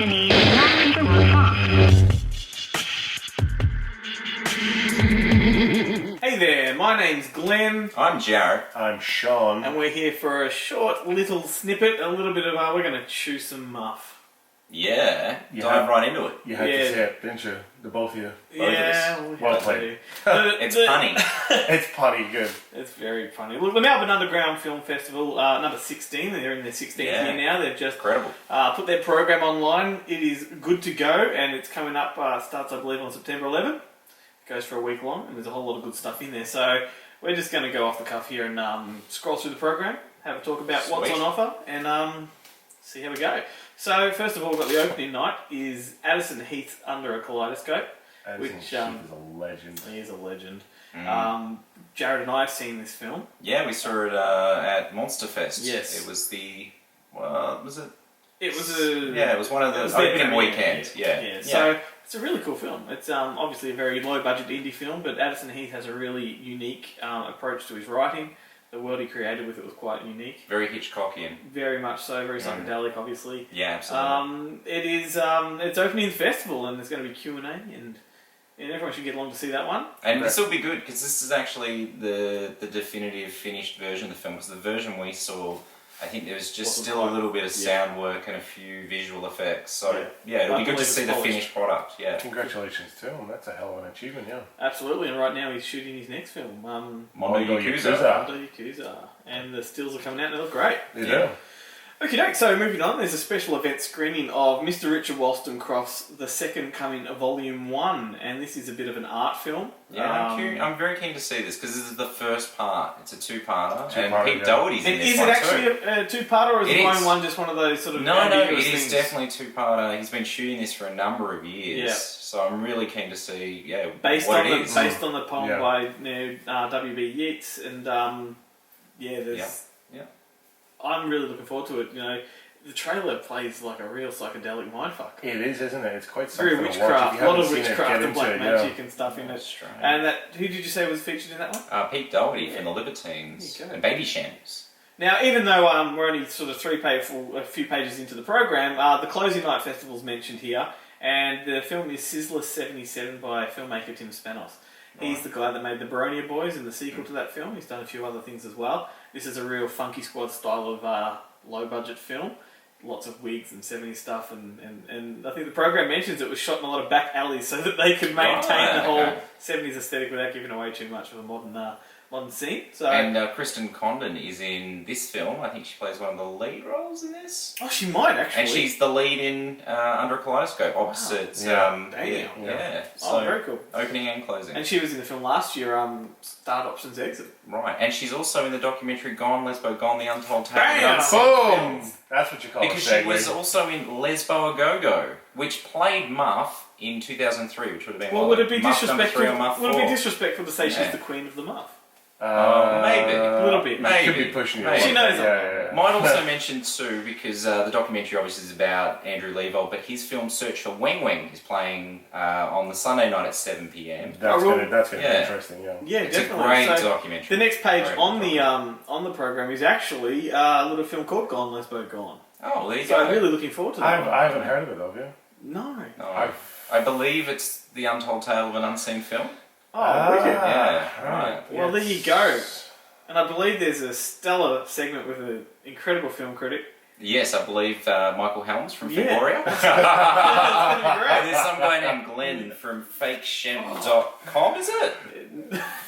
你那一个模仿。 Hey there, my name's Glenn, I'm Jared. I'm Sean. and we're here for a short little snippet, a little bit of, we're going to chew some muff. Yeah, You dive have- right into it. You had Yeah. to say it, didn't you? The both of you. Yeah, us. we Well have played. to. It's funny. It's putty good. It's very funny. Look, the Melbourne Underground Film Festival, number 16, they're in their 16th Yeah. year now. They've just Incredible. put their program online. It is good to go, and it's coming up, starts, I believe, on September 11th. It goes for a week long, and there's a whole lot of good stuff in there. So we're just going to go off the cuff here and scroll through the program, have a talk about what's Sweet. on offer, and see how we go. So first of all, we've got the opening night is Addison Heath Under a Kaleidoscope. Addison Which, Heath is a legend. He is a legend. Mm. Jared and I have seen this film. Yeah, we saw it at Monster Fest. Yes. It was the... What was it? It was a... Yeah, it was one of it the was their opening premiere. weekends. Yeah. So it's a really cool film. It's obviously a very low budget indie film, but Addison Heath has a really unique approach to his writing. The world he created with it was quite unique. Very Hitchcockian. Very much so, very psychedelic, obviously. Yeah, absolutely. It is. It's opening the festival, and there's going to be Q&A, and everyone should get along to see that one. And this will be good, because this is actually the definitive finished version of the film, because the version we saw, I think there was just Wasn't still a quite- little bit of sound work and a few visual effects. So, yeah, it'll I be good to believe see it's the polished. finished product. Yeah. Congratulations to him. That's a hell of an achievement, yeah. Absolutely, and right now he's shooting his next film, Mondo Mondo Yakuza. Yakuza. Under Yakuza, and the stills are coming out and they look great. They Yeah. do. Okay, so moving on, there's a special event screening of Mr. Richard Wollstonecraft's The Second Coming of Volume 1, and this is a bit of an art film. Yeah, I'm very keen to see this because this is the first part. It's a two-parter, and Two-parter, Pete And yeah. Doherty's in this is one it actually too. a two-parter, or is It the is. volume 1 just one of those sort of No, it ambiguous is things? definitely a two-parter. He's been shooting this for a number of years, Yeah. so I'm really keen to see, Based what on it the is. based on the poem Yeah. by W.B. Yeats, and there's. Yeah. I'm really looking forward to it. You know, the trailer plays like a real psychedelic mindfuck. It is, isn't it? It's quite Very something to watch. witchcraft, If a you lot of haven't seen it, witchcraft get and black into it, magic and stuff in That's it. strange. And who did you say was featured in that one? Pete Doherty from Yeah. the Libertines There you go. and Baby Shambles. Now, even though we're only sort of a few pages into the program, the closing night festival's mentioned here, and the film is Sizzler 77 by filmmaker Tim Spanos. He's the guy that made the Baronia Boys and the sequel to that film. He's done a few other things as well. This is a real Funky Squad style of low-budget film. Lots of wigs and 70s stuff, and I think the program mentions it was shot in a lot of back alleys so that they could maintain the whole okay. 70s aesthetic without giving away too much of a modern scene. So, And Kristen Condon is in this film. I think she plays one of the lead roles in this. oh, she might actually. And she's the lead in Under a Kaleidoscope opposite. Yeah. Damn. Yeah. Oh, So, very cool. opening and closing. And she was in the film last year, Start Options Exit. Right, and she's also in the documentary Gone, Lesbo, Gone, The Untold Tale. Bam! of Unseen Boom! Films. That's what you call Because a she segue. was also in Lesbo A Go-Go, which played Muff in 2003, which would have been Well, what, would it be Muff number disrespectful? 3 or Muff Would it 4? be disrespectful to say she's Yeah. the queen of the muff? Maybe. A little bit. You Maybe. could be pushing it. Maybe. She knows Yeah. Might also mention too, because the documentary obviously is about Andrew Leavold, but his film Search for Weng Weng is playing on the Sunday night at 7 p.m. That's Oh, gonna be yeah. interesting, yeah. Yeah, It's definitely. a great So documentary. the next page Very on good the program is actually a little film called Gone, Lesbo, Gone. Oh, there you So go. I'm really looking forward to that. one. I haven't heard of it, have you? No. No, I believe it's the untold tale of an unseen film. Oh, wicked. Yeah, right. right. Well, there you go. And I believe there's a stellar segment with an incredible film critic. Yes, I believe Michael Helms from Yeah. Fangoria. That's gonna be And great. there's some guy named Glenn from fakeshemp.com, is it?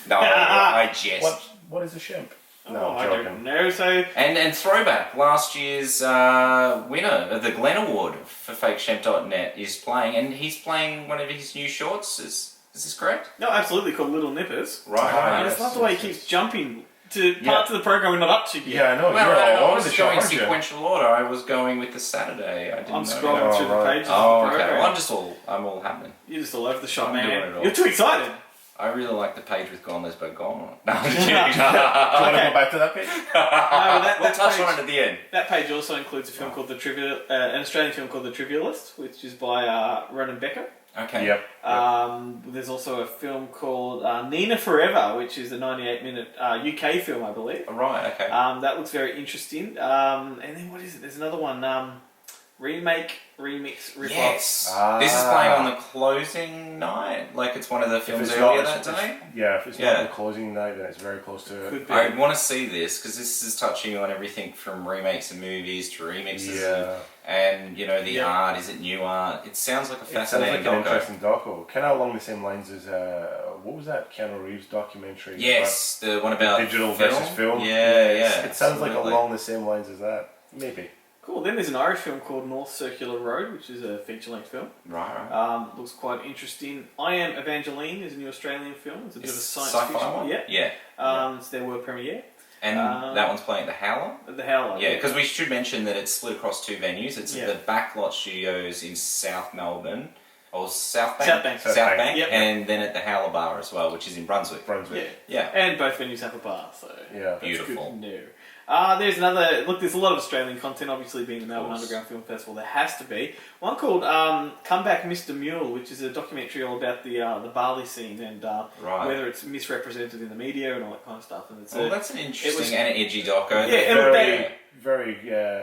No, I jest. What is a shimp? No, Oh, I'm I joking. don't know. So And throwback, last year's winner of the Glenn Award for fakeshemp.net is playing, and he's playing one of his new shorts. Is this correct? no, absolutely called Little Nippers. Right. Ah, And yes, it's not the way yes, he yes. keeps jumping to parts of the program we're not up to yet. Yeah, I know. Well, you're all I over was the show, going aren't you? sequential order. I was going with the Saturday. I didn't I'm know scrolling that. through the right. pages Oh, of the okay. program. Well, I'm all happening. You're just all over the shop, I'm doing man. it all. You're too excited. I really like the page with Gone, Lesbo, Gone. No, I'm just kidding. Do you want to Okay. go back to that page? We'll touch on it at the end. That page also includes a film called an Australian film called The Trivialist, which is by Ronan Becker. Okay. Yep. There's also a film called Nina Forever, which is a 98-minute UK film, I believe. Right, okay. That looks very interesting. And then what is it? There's another one. remake, remix, rip Yes. Ah. This is playing on the closing night. Like it's one of the films earlier that day. Yeah, if it's Yeah. not the closing night, then it's very close to it. Could be. I want to see this because this is touching on everything from remakes of movies to remixes, Yeah. and you know the Yeah. art. Is it new art? It sounds like a It sounds fascinating like an doco. interesting doco. Kind of along the same lines as what was that Keanu Reeves documentary? Yes, the one about Digital versus film. Yeah, yeah. It sounds like absolutely. along the same lines as that. Maybe. Cool. Then there's an Irish film called North Circular Road, which is a feature-length film. Right. Looks quite interesting. I Am Evangeline is a new Australian film. It's a bit of a It's science sci-fi fiction one. Yeah. Yeah. It's their world premiere And that one's playing at the Howler. at the Howler. Yeah, because we should mention that it's split across two venues. It's Yeah. at the Backlot Studios in South Melbourne, or South Bank. South Bank. South South Bank, Bank. Yep. and then at the Howler Bar as well, which is in Brunswick. Yeah. Brunswick. Yeah. And both venues have a bar, so Yeah. that's Beautiful. good to know. There's another look. There's a lot of Australian content, obviously being the Melbourne course. Underground Film Festival. There has to be one called "Come Back, Mr. Mule," which is a documentary all about the Bali scene and Right. whether it's misrepresented in the media and all that kind of stuff. And it's Well, that's an interesting was- and edgy doco. Yeah, that- and look, Very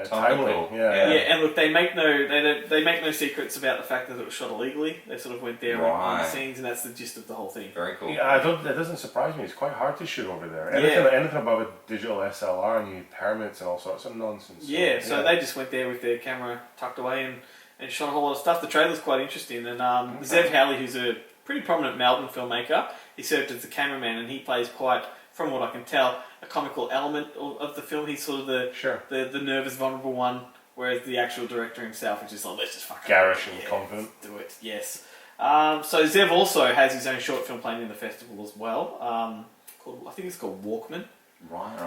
timely. Topical. Yeah. Yeah. and look, they make no secrets about the fact that it was shot illegally. They sort of went there on the Right. scenes, and that's the gist of the whole thing. Very cool. Yeah, that doesn't surprise me. It's quite hard to shoot over there. Yeah. Anything above a digital SLR and you need permits and all sorts of nonsense. So they just went there with their camera tucked away and shot a whole lot of stuff. The trailer's quite interesting, and Zev Halley, who's a pretty prominent Melbourne filmmaker, he served as the cameraman, and he plays quite, from what I can tell, a comical element of the film. He's sort of the nervous, vulnerable one, whereas the actual director himself is just like, let's just fucking Garish do it. and confident. Do it, yes. So Zev also has his own short film playing in the festival as well. I think it's called Walkman. Right.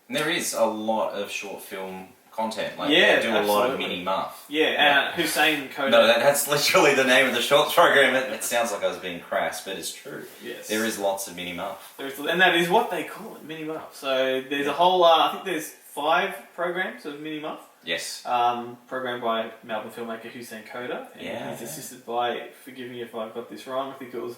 And there is a lot of short film content. Like Yeah, they do a lot of absolutely. mini muff. Yeah, Hussein Koda. No, that's literally the name of the shorts program. It sounds like I was being crass, but it's true. Yes. There is lots of mini muff. And that is what they call it, Mini Muff. So there's a whole, I think there's 5 programs of Mini Muff, Yes. programmed by Melbourne filmmaker Hussein Koda. And Yeah, he's yeah. assisted by, forgive me if I've got this wrong, I think it was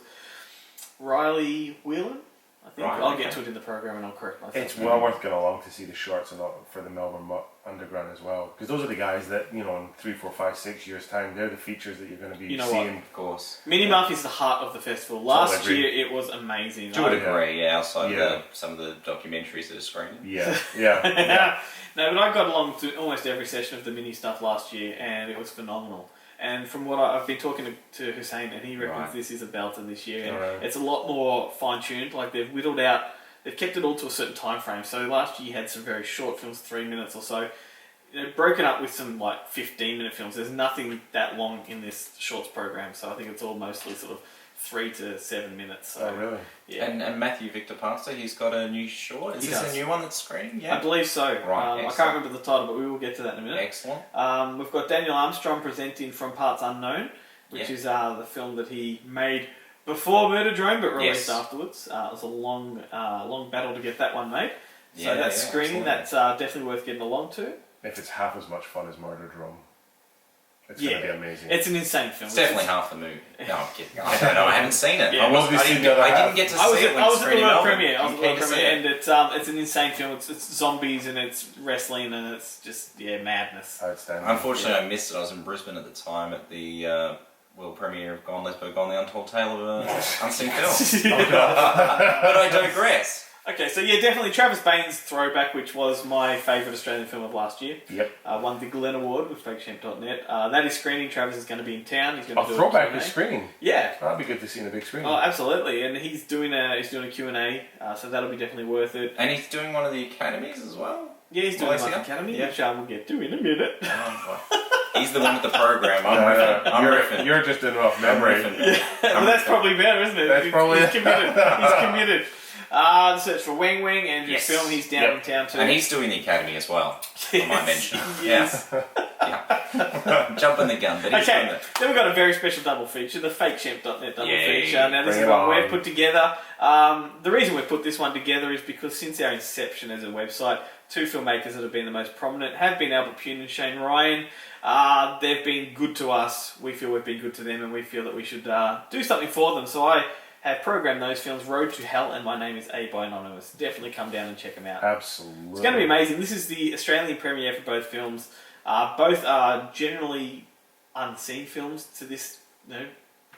Riley Whelan. I think Right, I'll okay. get to it in the program and I'll correct myself. It's well worth going along to see the shorts and for the Melbourne Underground as well, because those are the guys that in 3, 4, 5, 6 years time, they're the features that you're going to be You know seeing. Of course. Mini Muff is the heart of the festival. Last Totally year it was amazing. To a I- degree, yeah, outside Yeah. some of the documentaries that are screening. Yeah, yeah. No, but I got along to almost every session of the mini stuff last year, and it was phenomenal. And from what I've been talking to Hussein, and he reckons Right. this is a belter this year, and Alright. it's a lot more fine tuned. Like they've whittled out, they've kept it all to a certain time frame. So last year you had some very short films, 3 minutes or so, broken up with some like 15-minute films. There's nothing that long in this shorts program, so I think it's all mostly sort of 3 to 7 minutes. So Oh, really? yeah. And Matthew Victor Pastor, he's got a new short. Is He this does. a new one that's screening? Yeah. I believe so. I excellent. can't remember the title, but we will get to that in a minute. Excellent. We've got Daniel Armstrong presenting From Parts Unknown, which Yeah. is the film that he made before Murder Drone, but released Yes. afterwards. It was a long battle to get that one made. So Yeah, that's yeah, screening. absolutely. That's definitely worth getting along to. If it's half as much fun as Murder Drum, it's Yeah. going to be amazing. It's an insane film. It's definitely half the movie. No, I'm kidding. I don't know. I haven't seen it. Yeah. I, Nobody's seen the other I didn't half. get to I was see it at, when I it was at the screened in world Melbourne. premiere. I was I'm at the world keen to see premiere, it. and it's an insane film. It's zombies and it's wrestling and it's just madness. Outstanding. Unfortunately, I missed it. I was in Brisbane at the time at the world premiere of Gone Lesbo Gone, the Untold Tale of a Unseen Film. But I digress. Okay, so yeah, definitely Travis Bain's Throwback, which was my favourite Australian film of last year. Yep. Won the Glen Award with FakeShamp.net. That is screening. Travis is going to be in town. He's going to A do throwback a is Q&A. screening. Yeah. That'd be good to see in a big screen. Oh, absolutely. And he's doing a Q&A, so that'll be definitely worth it. And he's doing one of the academies as well. Yeah, he's doing Malaysia? Life Academy, Yeah. which we'll get to in a minute. He's the one with the program. I'm riffing. I'm riffing. You're just doing it off I'm memory. riffing. Well, that's probably better, isn't it? That's He's- probably- He's committed. He's committed. The search for Wang Wang, Andrew's Yes. film. He's down Yep. in town too. And he's doing the academy as well. I might mention. Yes. Yeah. Jumping the gun, but he's doing Okay, it. then we've got a very special double feature, the FakeShamp.net double Yay. feature. Now this Bring is it one on. we've put together. The reason we've put this one together is because since our inception as a website, 2 filmmakers that have been the most prominent have been Albert Pune and Shane Ryan. They've been good to us. We feel we've been good to them, and we feel that we should do something for them. So I have programmed those films, Road to Hell and My Name is A by Anonymous. Definitely come down and check them out. Absolutely. It's going to be amazing. This is the Australian premiere for both films. Both are generally unseen films to this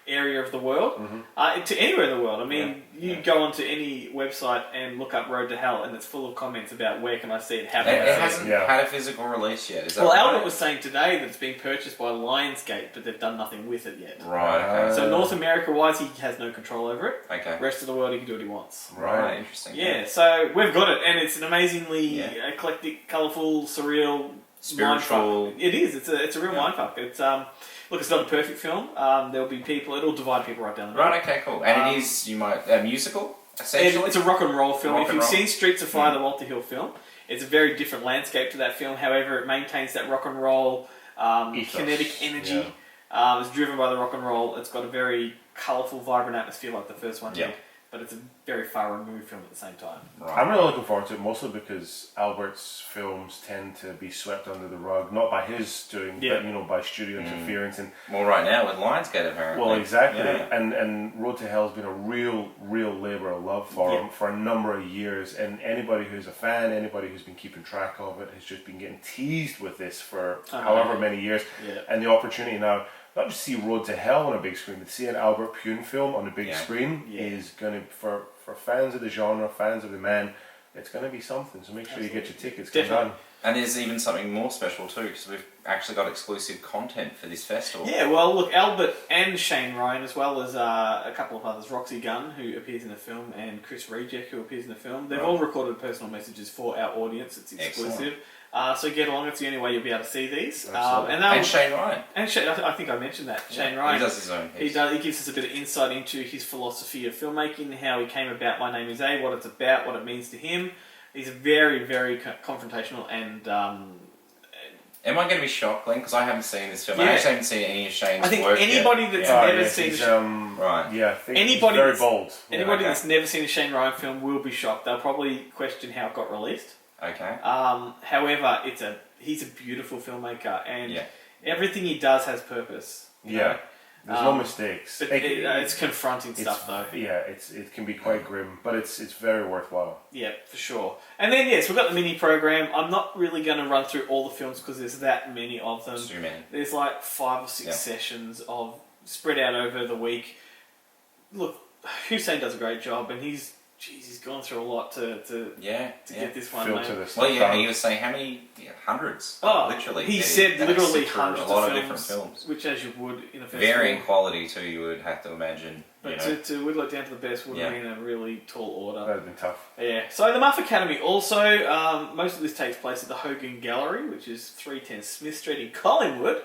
area of the world, to anywhere in the world. I mean, you go onto any website and look up Road to Hell, and it's full of comments about where can I see it, how can It I see it. hasn't had a physical release yet. Is that Well, right? Albert was saying today that it's being purchased by Lionsgate, but they've done nothing with it yet. Right. Okay. So North America-wise, he has no control over it. Okay. Rest of the world, he can do what he wants. Right. Interesting. Yeah, so we've got it, and it's an amazingly Yeah. eclectic, colourful, surreal, Spiritual. mindfuck. It is. It's a real mindfuck. It's look, it's not a perfect film. There'll be people. It'll divide people right down the middle. Right. Okay. Cool. And it is a musical essentially. It's a rock and roll film. Rock If and you've roll. seen Streets of Fire, the Walter Hill film, it's a very different landscape to that film. However, it maintains that rock and roll Ethos. kinetic energy. It's driven by the rock and roll. It's got a very colourful, vibrant atmosphere like the first one Yeah. did. But it's a very far removed film at the same time. Right. I'm really looking forward to it, mostly because Albert's films tend to be swept under the rug, not by his doing, but by studio interference and. Well, right now with Lionsgate apparently. Well, exactly, Yeah. and Road to Hell has been a real labour of love for him for a number of years. And anybody who's a fan, anybody who's been keeping track of it, has just been getting teased with this for however many years. Yeah. And the opportunity now, not just to see Road to Hell on a big screen, but to see an Albert Pune film on a big screen is going to, for fans of the genre, fans of the man, it's going to be something. So make sure you get your tickets. Come Definitely. down. And there's even something more special too, because we've actually got exclusive content for this festival. Yeah, well, look, Albert and Shane Ryan, as well as a couple of others, Roxy Gunn, who appears in the film, and Chris Rejek, who appears in the film, they've all recorded personal messages for our audience. It's exclusive. So get along. It's the only way you'll be able to see these. And Shane Ryan. And Shane, I think I mentioned that. Shane Ryan. He does his own piece. He gives us a bit of insight into his philosophy of filmmaking, how he came about My Name Is A, what it's about, what it means to him. He's very, very confrontational and... Am I going to be shocked, Glenn? Because I haven't seen this film. Yeah. I actually haven't seen any of Shane's I think work anybody yet. that's Yeah. never seen... He's, Right. Yeah, I think Anybody he's very that's- bold. Anybody okay. that's never seen a Shane Ryan film will be shocked. They'll probably question how it got released. Okay. However, he's a beautiful filmmaker, and Yeah. everything he does has purpose. you Yeah. know? There's no mistakes. But it's confronting stuff, though. Yeah, it can be quite grim, but it's very worthwhile. Yeah, for sure. And then, yes, we've got the mini program. I'm not really going to run through all the films because there's that many of them. Too many. There's like 5 or 6 Yeah. sessions of spread out over the week. Look, Hussein does a great job, and he's gone through a lot to get this one Filter made. this Well, stuff yeah, down. he was saying how many? Yeah, hundreds. Oh, literally. He Yeah, said they literally sit through hundreds a lot of of different films, films. which as you would in a festival. Varying quality too, you would have to imagine. But You know. to whittle it down to the best would have Yeah. been a really tall order. That'd have been tough. Yeah. So the Muff Academy also, most of this takes place at the Hogan Gallery, which is 310 Smith Street in Collingwood.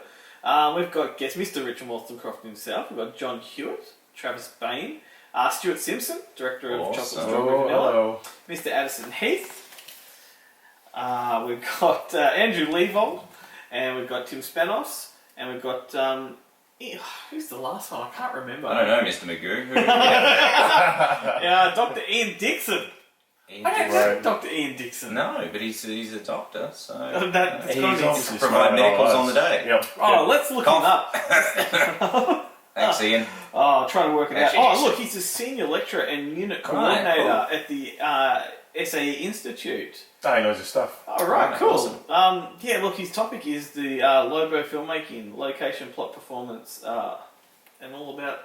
We've got guest Mr. Richard Wollstonecroft himself. We've got John Hewitt, Travis Bain, Stuart Simpson, director of Chocolate Awesome. Strawberry Vanilla, hello. Mr. Addison Heath. We've got Andrew Leavold, and we've got Tim Spanos, and we've got who's the last one? I can't remember. I don't know, Mr. Magoo. Who, Dr. Ian Dixon. Ian I don't Dixon. know Dr. Ian Dixon. No, but he's a doctor, so That's He's got obviously provide smarter than all medicals us. on the day. Yep. Oh, let's look him Cough. up. Thanks, Ian. Oh, I'm trying to work it Actually, out. Oh, he's- look, he's a senior lecturer and unit Right, coordinator at the SAE Institute. Ah, he knows his stuff. Oh, right, Right, cool. awesome. Yeah, look, his topic is the Lobo filmmaking, location, plot, performance, and all about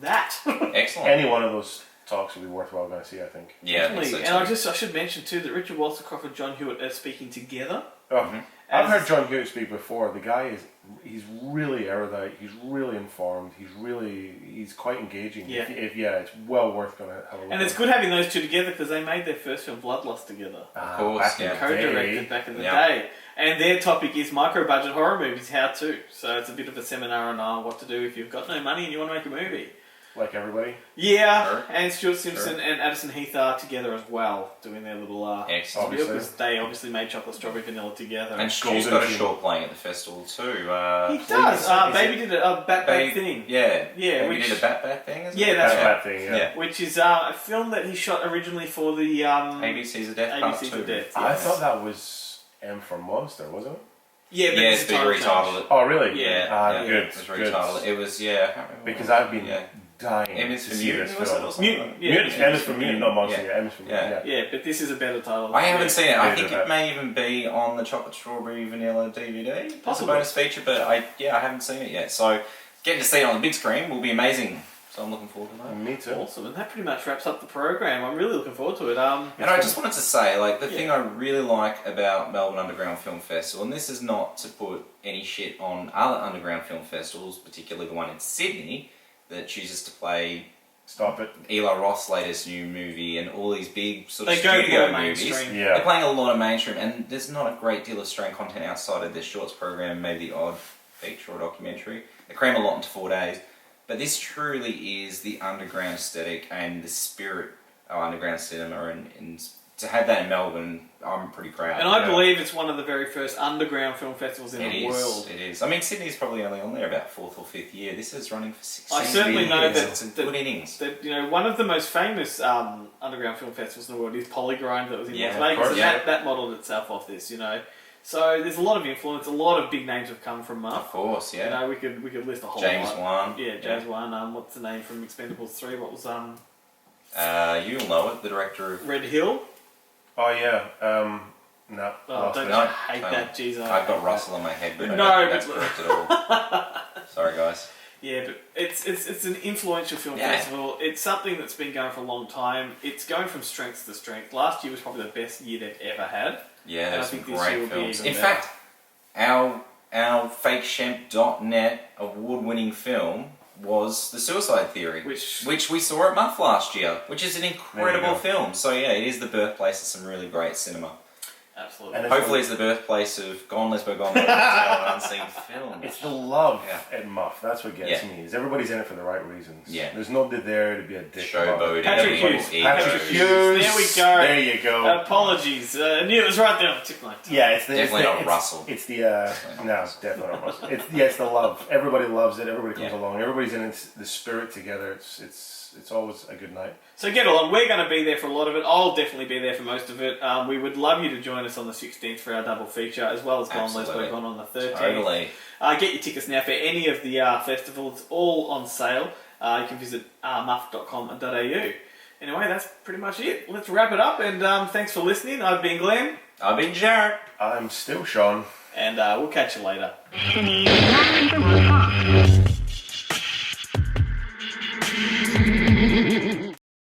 that. Excellent. Any one of those talks would be worthwhile going to see, I think. Yeah, I think so Definitely. And too. I should mention too that Richard Wollstonecroft and John Hewitt are speaking together. Oh, Mm-hmm. I've As- heard John Hewitt speak before. The guy he's really erudite. He's really informed. He's quite engaging. Yeah. It's well worth going to have a look. And it's good having those two together because they made their first film, Bloodlust, together. Of course, back in yeah. the Co-directed day. back in the Yeah. day. And their topic is micro-budget horror movies, how to. So it's a bit of a seminar on what to do if you've got no money and you want to make a movie. Like everybody. Yeah, Sure. and Stuart Simpson and Addison Heath are together as well, doing their little Excellent. deal, because they obviously made Chocolate Strawberry Vanilla together. And Stu's got a short playing at the festival too. He does. Baby did a Bat Baby thing. Yeah. Yeah, Baby which- did a Bat thing, isn't Yeah, it? that's That's right. that thing, yeah. Yeah. Which is a film that he shot originally for the ABC's of Death Part ABC's 2. of Death. I yes. thought that was M for Monster, wasn't it? Yeah, but Yes, it's but a he title retitled change. it. Oh, really? Yeah. Ah, yeah, good. It was good. retitled. It was, yeah. I can't remember Because what- I've been Yeah. dying M is to for see Mutant, this was it, or film. something? Mutant, yeah. Mutant, M is for Mutant, not Monster. Yeah. Yeah, M is for Mutant. Yeah. Yeah. Yeah, but this is a better title. I haven't seen it. I Neither think have it I. may even be on the Chocolate Strawberry Vanilla DVD as a Possibly. bonus feature, but I haven't seen it yet. So getting to see it on the big screen will be amazing. So I'm looking forward to that. Me too. Awesome, and that pretty much wraps up the program. I'm really looking forward to it. And I just wanted to say, like, the Yeah. thing I really like about Melbourne Underground Film Festival, and this is not to put any shit on other underground film festivals, particularly the one in Sydney, that chooses to play Stop it. Eli Roth's latest new movie and all these big sort of They go studio more movies. mainstream. Yeah. They're playing a lot of mainstream, and there's not a great deal of Australian content outside of their shorts program, maybe the odd feature or documentary. They cram a lot into 4 days. But this truly is the underground aesthetic and the spirit of underground cinema, and to have that in Melbourne, I'm pretty proud. And I believe it's one of the very first underground film festivals in the world. It is. I mean, Sydney's probably only on there about 4th or 5th year. This is running for 16 I certainly years. know that- It's a good innings. That, one of the most famous underground film festivals in the world is Polygrind that was in Yeah, Las of Vegas, course, and yeah. that modelled itself off this. So there's a lot of influence. A lot of big names have come from Of Muff. course, yeah. We could list a whole James lot. Wan. Yeah, James Wan. What's the name from Expendables 3? What was You'll know it, the director of... Red Hill? Oh yeah. No. Oh, lost don't it. you No, hate no. that? Jeez, I've got Russell in my head, but I No, don't think that's but- correct at all. Sorry, guys. Yeah, but it's an influential film Yeah. festival. It's something that's been going for a long time. It's going from strength to strength. Last year was probably the best year they've ever had. Yeah, And I there's some think this year great will be films. even In better. fact, our fakeshemp.net award-winning film was The Suicide Theory, Which we saw at Muff last year, which is an incredible go. film. So yeah, it is the birthplace of some really great cinema. absolutely. And it's Hopefully it's the birthplace of Gone Lesbo Gone an unseen film. It's the love Yeah. at Muff. That's what gets Yeah. me. Is everybody's in it for the right reasons. Yeah. There's nobody there to be a dick. about it. Showboating, Patrick everybody's Hughes. ego. Patrick Hughes. There we go. There you go. Apologies. I knew it was right there on the tip of my tongue. Yeah, it's the Definitely it's the, not it's, Russell. It's the no, definitely not Russell. It's the love. Everybody loves it. Everybody comes Yeah. along. Everybody's in it, the spirit together. It's always a good night. So get along. We're going to be there for a lot of it. I'll definitely be there for most of it. We would love you to join us on the 16th for our double feature, as well as Gone Absolutely. Lesbo Gone on the 13th. Totally. Get your tickets now for any of the festivals, all on sale. You can visit muff.com.au. Anyway, that's pretty much it. Let's wrap it up, and thanks for listening. I've been Glenn, I've been Jared. I'm still Sean. and we'll catch you later. Cine 1 放。